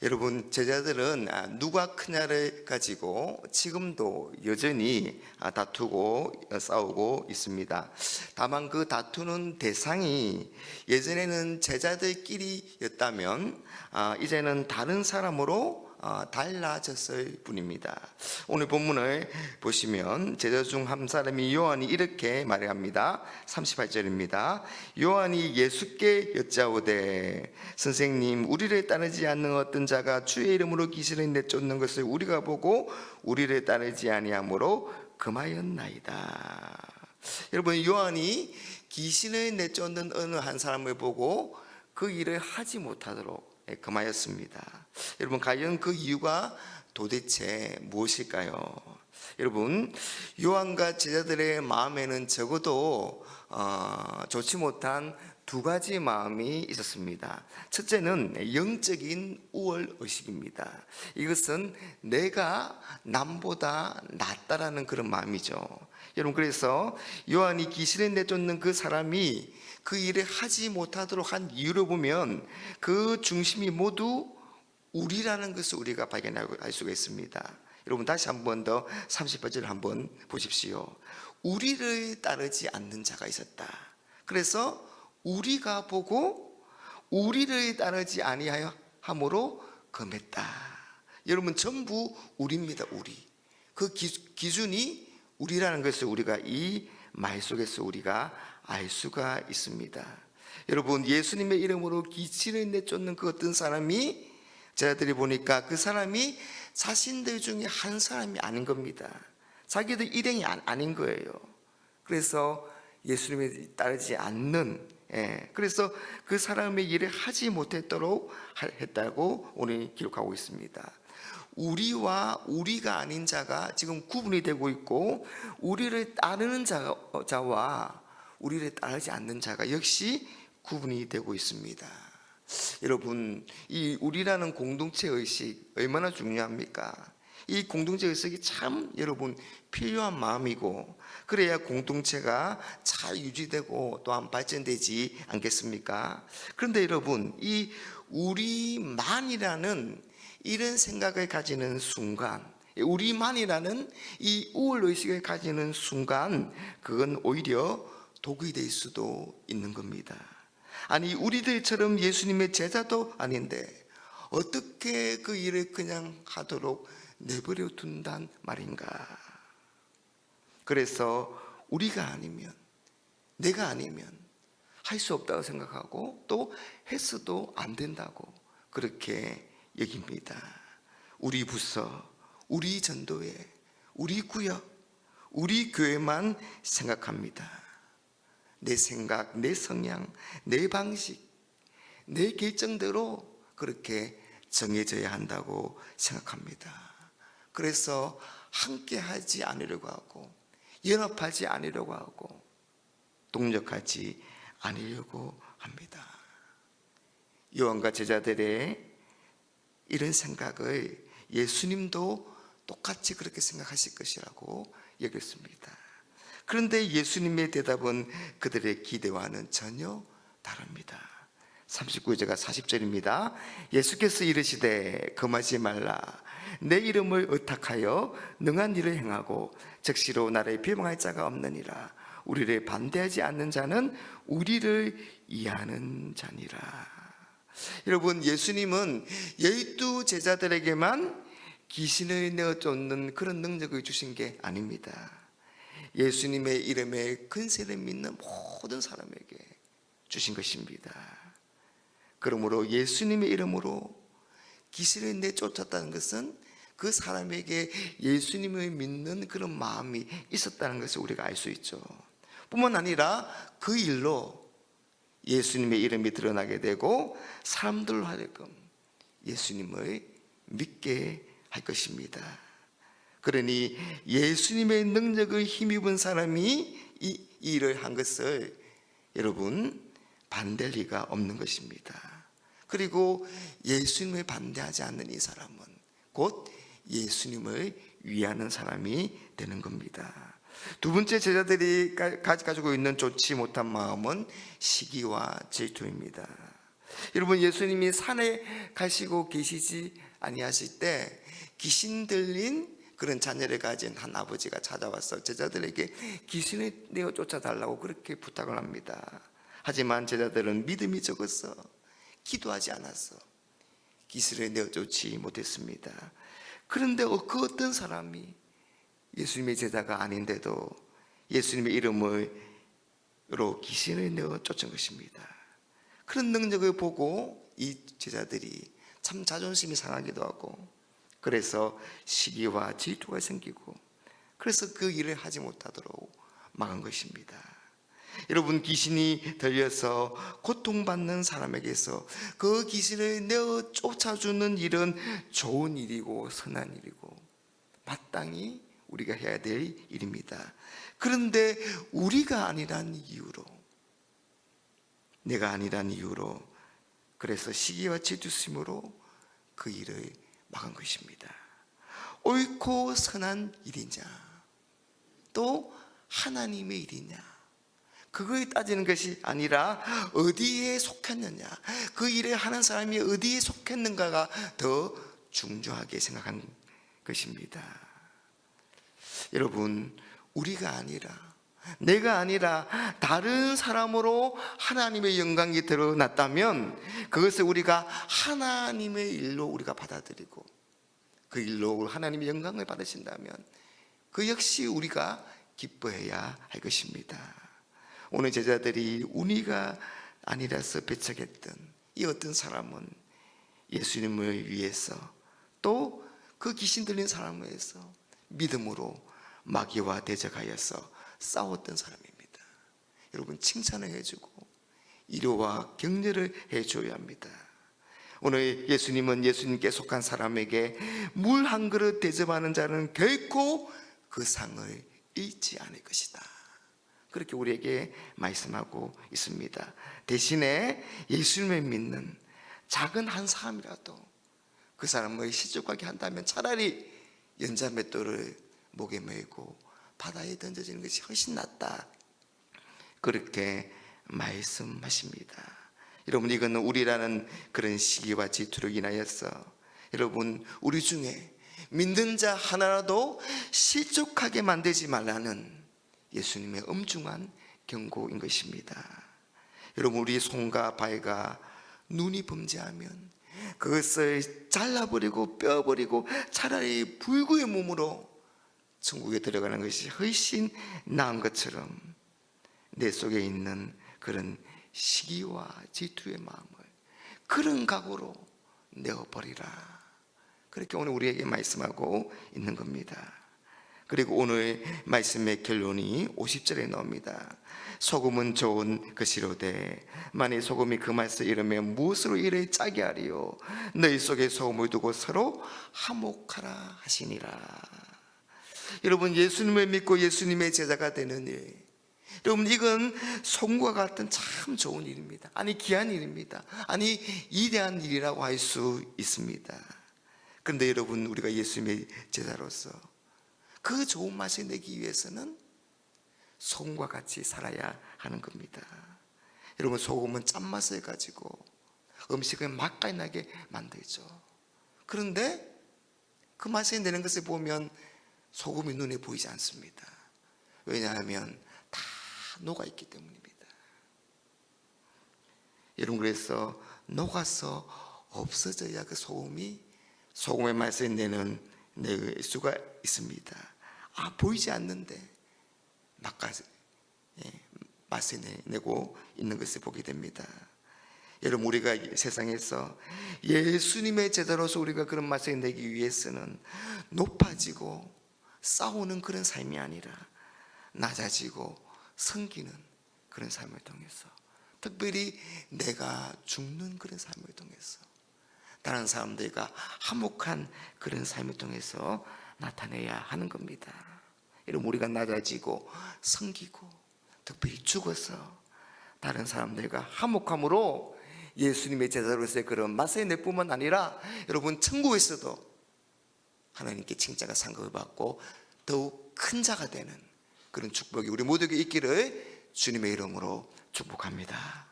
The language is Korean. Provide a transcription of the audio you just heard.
여러분, 제자들은 누가 크냐를 가지고 지금도 여전히 다투고 싸우고 있습니다. 다만 그 다투는 대상이 예전에는 제자들끼리였다면 이제는 다른 사람으로 달라졌을 뿐입니다. 오늘 본문을 보시면 제자 중 한 사람이 요한이 이렇게 말합니다. 38절입니다. 요한이 예수께 여짜오되 선생님, 우리를 따르지 않는 어떤 자가 주의 이름으로 귀신을 내쫓는 것을 우리가 보고 우리를 따르지 아니하므로 금하였나이다. 여러분, 요한이 귀신을 내쫓는 어느 한 사람을 보고 그 일을 하지 못하도록 금하였습니다. 여러분, 과연 그 이유가 도대체 무엇일까요? 여러분, 요한과 제자들의 마음에는 적어도 좋지 못한 두 가지 마음이 있었습니다. 첫째는 영적인 우월의식입니다. 이것은 내가 남보다 낫다라는 그런 마음이죠. 여러분, 그래서 요한이 귀신을 내쫓는 그 사람이 그 일을 하지 못하도록 한 이유를 보면 그 중심이 모두 우리라는 것을 우리가 발견할 수가 있습니다. 여러분, 다시 한 번 더 38절을 한번 보십시오. 우리를 따르지 않는 자가 있었다. 그래서 우리가 보고 우리를 따르지 아니하므로 금했다. 여러분, 전부 우리입니다. 우리. 그 기준이 우리라는 것을 우리가 이 말 속에서 우리가 알 수가 있습니다. 여러분, 예수님의 이름으로 귀신을 내쫓는 그 어떤 사람이, 제자들이 보니까 그 사람이 자신들 중에 한 사람이 아닌 겁니다. 자기들 일행이 아닌 거예요. 그래서 예수님을 따르지 않는, 그래서 그 사람의 일을 하지 못했도록 했다고 오늘 기록하고 있습니다. 우리와 우리가 아닌 자가 지금 구분이 되고 있고, 우리를 따르는 자와 우리를 따르지 않는 자가 역시 구분이 되고 있습니다. 여러분, 이 우리라는 공동체 의식 얼마나 중요합니까? 이 공동체 의식이 참 여러분 필요한 마음이고, 그래야 공동체가 잘 유지되고 또한 발전되지 않겠습니까? 그런데 여러분, 이 우리만이라는 이런 생각을 가지는 순간, 우리만이라는 이 우월의식을 가지는 순간, 그건 오히려 독이 될 수도 있는 겁니다. 아니, 우리들처럼 예수님의 제자도 아닌데 어떻게 그 일을 그냥 하도록 내버려 둔단 말인가? 그래서 우리가 아니면, 내가 아니면 할 수 없다고 생각하고 또 했어도 안 된다고 그렇게 여깁니다. 우리 부서, 우리 전도회, 우리 구역, 우리 교회만 생각합니다. 내 생각, 내 성향, 내 방식, 내 결정대로 그렇게 정해져야 한다고 생각합니다. 그래서 함께 하지 않으려고 하고, 연합하지 않으려고 하고, 동력하지 않으려고 합니다. 요한과 제자들의 이런 생각을 예수님도 똑같이 그렇게 생각하실 것이라고 여겼습니다. 그런데 예수님의 대답은 그들의 기대와는 전혀 다릅니다. 39절과 40절입니다. 예수께서 이르시되 금하지 말라. 내 이름을 의탁하여 능한 일을 행하고 즉시로 나를 비방할 자가 없느니라. 우리를 반대하지 않는 자는 우리를 이해하는 자니라. 여러분, 예수님은 12 제자들에게만 귀신을 내쫓는 그런 능력을 주신 게 아닙니다. 예수님의 이름에 근세를 믿는 모든 사람에게 주신 것입니다. 그러므로 예수님의 이름으로 귀신을 내쫓았다는 것은 그 사람에게 예수님을 믿는 그런 마음이 있었다는 것을 우리가 알 수 있죠. 뿐만 아니라 그 일로 예수님의 이름이 드러나게 되고 사람들로 하여금 예수님을 믿게 할 것입니다. 그러니 예수님의 능력을 힘입은 사람이 이 일을 한 것을 여러분 반대할 리가 없는 것입니다. 그리고 예수님을 반대하지 않는 이 사람은 곧 예수님을 위하는 사람이 되는 겁니다. 두 번째, 제자들이 가지고 있는 좋지 못한 마음은 시기와 질투입니다. 여러분, 예수님이 산에 가시고 계시지 아니하실 때 귀신 들린 그런 자녀를 가진 한 아버지가 찾아와서 제자들에게 귀신을 내어 쫓아달라고 그렇게 부탁을 합니다. 하지만 제자들은 믿음이 적어서 기도하지 않았어. 귀신을 내어 쫓지 못했습니다. 그런데 그 어떤 사람이 예수님의 제자가 아닌데도 예수님의 이름으로 귀신을 내어 쫓은 것입니다. 그런 능력을 보고 이 제자들이 참 자존심이 상하기도 하고, 그래서 시기와 질투가 생기고, 그래서 그 일을 하지 못하도록 막은 것입니다. 여러분, 귀신이 들려서 고통받는 사람에게서 그 귀신을 내어 쫓아주는 일은 좋은 일이고 선한 일이고 마땅히 우리가 해야 될 일입니다. 그런데 우리가 아니란 이유로, 내가 아니란 이유로, 그래서 시기와 질투심으로 그 일을 막은 것입니다. 옳고 선한 일이냐, 또 하나님의 일이냐, 그거에 따지는 것이 아니라 어디에 속했느냐, 그 일을 하는 사람이 어디에 속했는가가 더 중요하게 생각한 것입니다. 여러분, 우리가 아니라, 내가 아니라 다른 사람으로 하나님의 영광이 드러났다면 그것을 우리가 하나님의 일로 우리가 받아들이고 그 일로 하나님의 영광을 받으신다면 그 역시 우리가 기뻐해야 할 것입니다. 오늘 제자들이 운이가 아니라서 배척했던 이 어떤 사람은 예수님을 위해서, 또 그 귀신 들린 사람을 위해서 믿음으로 마귀와 대적하여서 싸웠던 사람입니다. 여러분, 칭찬을 해주고 위로와 격려를 해줘야 합니다. 오늘 예수님은 예수님께 속한 사람에게 물 한 그릇 대접하는 자는 결코 그 상을 잃지 않을 것이다, 그렇게 우리에게 말씀하고 있습니다. 대신에 예수님을 믿는 작은 한 사람이라도 그 사람을 시족하게 한다면 차라리 연자맷돌을 목에 메고 바다에 던져지는 것이 훨씬 낫다, 그렇게 말씀하십니다. 여러분, 이거는 우리라는 그런 시기와 질투로 인하여서 여러분, 우리 중에 믿는 자 하나라도 실족하게 만들지 말라는 예수님의 엄중한 경고인 것입니다. 여러분, 우리 손과 발과 눈이 범죄하면 그것을 잘라버리고 뼈버리고 차라리 불구의 몸으로 천국에 들어가는 것이 훨씬 나은 것처럼 내 속에 있는 그런 시기와 질투의 마음을 그런 각오로 내어버리라, 그렇게 오늘 우리에게 말씀하고 있는 겁니다. 그리고 오늘 말씀의 결론이 50절에 나옵니다. 소금은 좋은 것이로되 만일 소금이 그 맛을 잃으면 무엇으로 이를 짜게 하리요, 너희 속에 소금을 두고 서로 화목하라 하시니라. 여러분, 예수님을 믿고 예수님의 제자가 되는 일, 여러분, 이건 성과 같은 참 좋은 일입니다. 아니, 귀한 일입니다. 아니, 위대한 일이라고 할 수 있습니다. 그런데 여러분, 우리가 예수님의 제자로서 그 좋은 맛을 내기 위해서는 소금과 같이 살아야 하는 겁니다. 여러분, 소금은 짠맛을 가지고 음식을 맛깔 나게 만들죠. 그런데 그 맛을 내는 것을 보면 소금이 눈에 보이지 않습니다. 왜냐하면 다 녹아있기 때문입니다. 여러분, 그래서 녹아서 없어져야 그 소금의 맛을 낼 수가 있습니다. 보이지 않는데 맛을 내고 있는 것을 보게 됩니다. 여러분, 우리가 세상에서 예수님의 제자로서 우리가 그런 맛을 내기 위해서는 높아지고 싸우는 그런 삶이 아니라 낮아지고 섬기는 그런 삶을 통해서, 특별히 내가 죽는 그런 삶을 통해서, 다른 사람들과 화목한 그런 삶을 통해서 나타내야 하는 겁니다. 여러분, 우리가 낮아지고 섬기고 특별히 죽어서 다른 사람들과 화목함으로 예수님의 제자로서의 그런 맛을 낼 뿐만 아니라 여러분, 천국에서도 하나님께 칭찬과 상급을 받고 더욱 큰 자가 되는 그런 축복이 우리 모두에게 있기를 주님의 이름으로 축복합니다.